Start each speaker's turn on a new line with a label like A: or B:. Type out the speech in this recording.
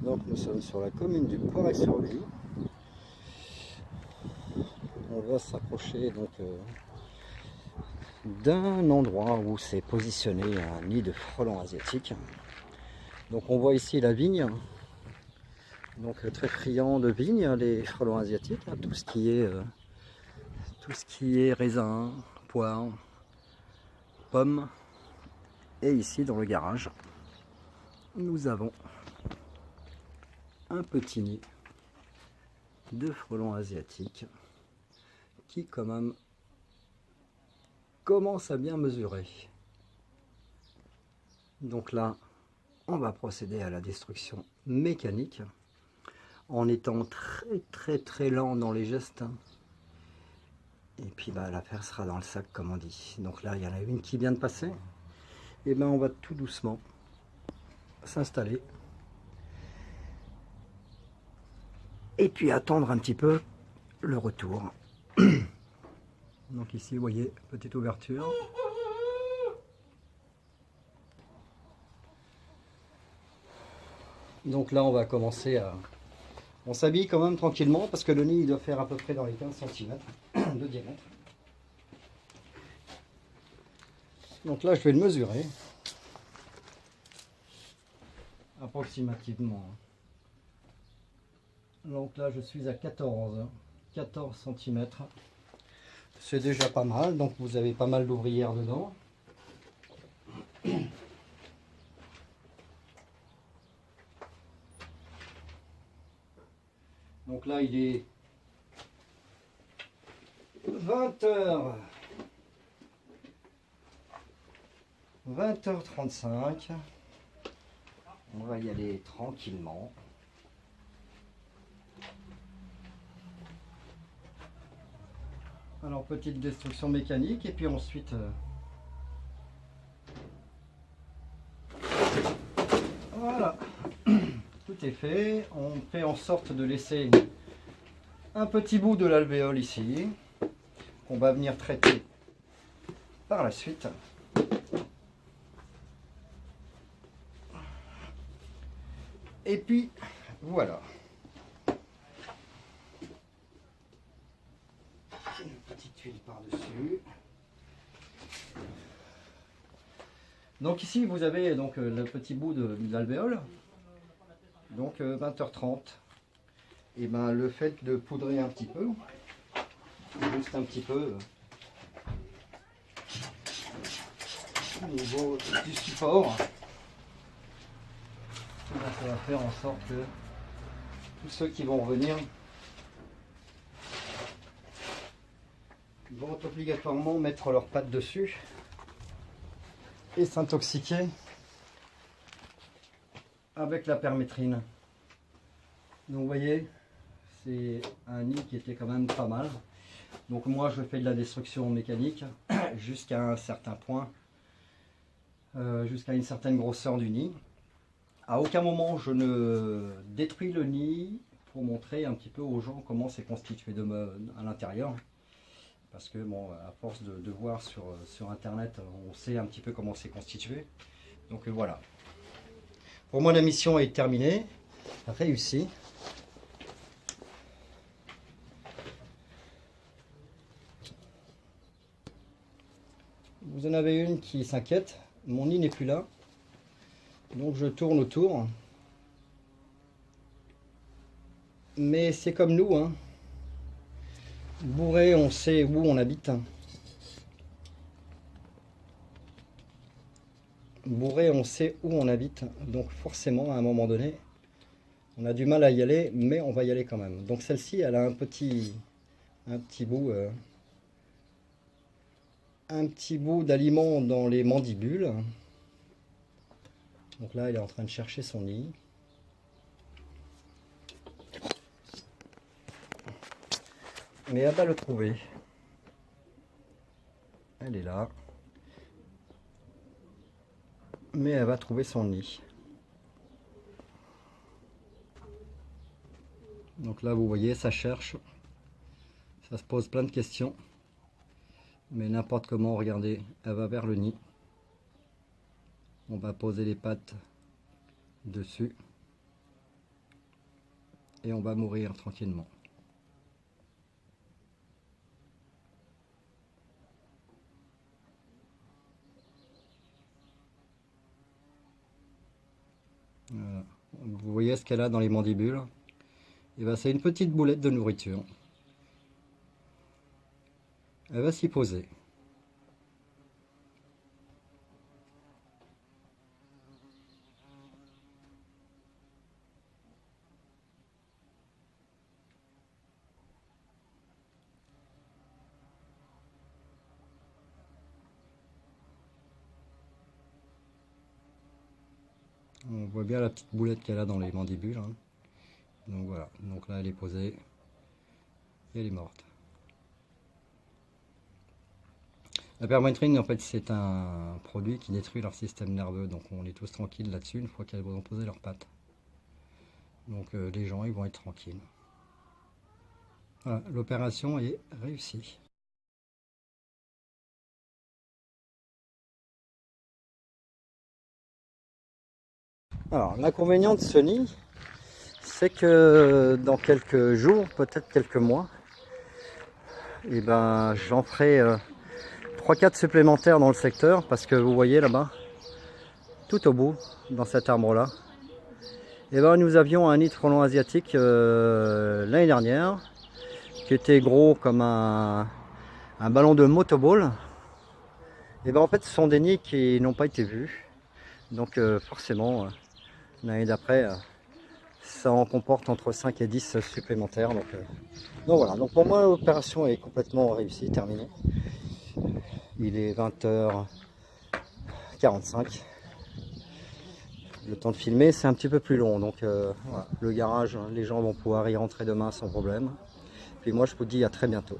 A: Donc nous sommes sur la commune du Poiret-sur-Vie. On va s'approcher donc d'un endroit où s'est positionné un nid de frelons asiatiques. Donc on voit ici la vigne. Donc très friand de vigne, les frelons asiatiques, hein, tout ce qui est raisin, poire, pommes. Et ici dans le garage, nous avons un petit nid de frelons asiatiques qui quand même commence à bien mesurer. Donc là, on va procéder à la destruction mécanique en étant très lent dans les gestes. Et puis l'affaire sera dans le sac comme on dit. Donc là, il y en a une qui vient de passer. Et on va tout doucement s'installer. Et puis attendre un petit peu le retour. Donc ici, vous voyez, petite ouverture. Donc là, on va commencer à... On s'habille quand même tranquillement parce que le nid il doit faire à peu près dans les 15 cm de diamètre. Donc là, je vais le mesurer approximativement. Donc là, je suis à 14 cm. C'est déjà pas mal, donc vous avez pas mal d'ouvrières dedans. Donc là, il est 20h. 20h35. On va y aller tranquillement. Alors, petite destruction mécanique et puis ensuite... Voilà. Tout est fait. On fait en sorte de laisser un petit bout de l'alvéole ici. Qu'on va venir traiter par la suite. Et puis, voilà. Une petite tuile par-dessus. Donc ici, vous avez donc le petit bout de l'alvéole. Donc 20h30. Et le fait de poudrer un petit peu, juste un petit peu, au niveau du support, ça va faire en sorte que tous ceux qui vont revenir vont obligatoirement mettre leurs pattes dessus et s'intoxiquer avec la permétrine. Donc vous voyez, c'est un nid qui était quand même pas mal. Donc moi je fais de la destruction mécanique jusqu'à un certain point, jusqu'à une certaine grosseur du nid. À aucun moment je ne détruis le nid pour montrer un petit peu aux gens comment c'est constitué à l'intérieur. Parce que bon, à force de voir sur internet, on sait un petit peu comment c'est constitué. Donc voilà. Pour moi la mission est terminée, réussie. Vous en avez une qui s'inquiète, mon nid n'est plus là. Donc je tourne autour. Mais c'est comme nous, hein. Bourré, on sait où on habite. Bourré, on sait où on habite. Donc forcément, à un moment donné, on a du mal à y aller, mais on va y aller quand même. Donc celle-ci, elle a un petit bout d'aliment dans les mandibules. Donc là, elle est en train de chercher son nid. Mais elle va le trouver. Elle est là. Mais elle va trouver son nid. Donc là, vous voyez, ça cherche. Ça se pose plein de questions. Mais n'importe comment, regardez, elle va vers le nid. On va poser les pattes dessus. et on va mourir tranquillement. Voilà. Vous voyez ce qu'elle a dans les mandibules. Et ben, c'est une petite boulette de nourriture. Elle va s'y poser. On voit bien la petite boulette qu'elle a dans les mandibules. Hein. Donc voilà, donc là elle est posée et elle est morte. La permétrine, en fait, c'est un produit qui détruit leur système nerveux, donc on est tous tranquilles là-dessus une fois qu'elles vont poser leurs pattes. Donc les gens, ils vont être tranquilles. Voilà, l'opération est réussie. Alors, l'inconvénient de ce nid, c'est que dans quelques jours, peut-être quelques mois, et ben, j'en ferai 3-4 supplémentaires dans le secteur, parce que vous voyez là-bas, tout au bout, dans cet arbre-là, et ben, nous avions un nid de frelons asiatique l'année dernière, qui était gros comme un ballon de motoball. Et ben, en fait, ce sont des nids qui n'ont pas été vus, donc forcément, l'année d'après, ça en comporte entre 5 et 10 supplémentaires. Donc voilà, donc pour moi l'opération est complètement réussie, terminée. Il est 20h45. Le temps de filmer c'est un petit peu plus long, donc voilà. Le garage, les gens vont pouvoir y rentrer demain sans problème. Puis moi je vous dis à très bientôt.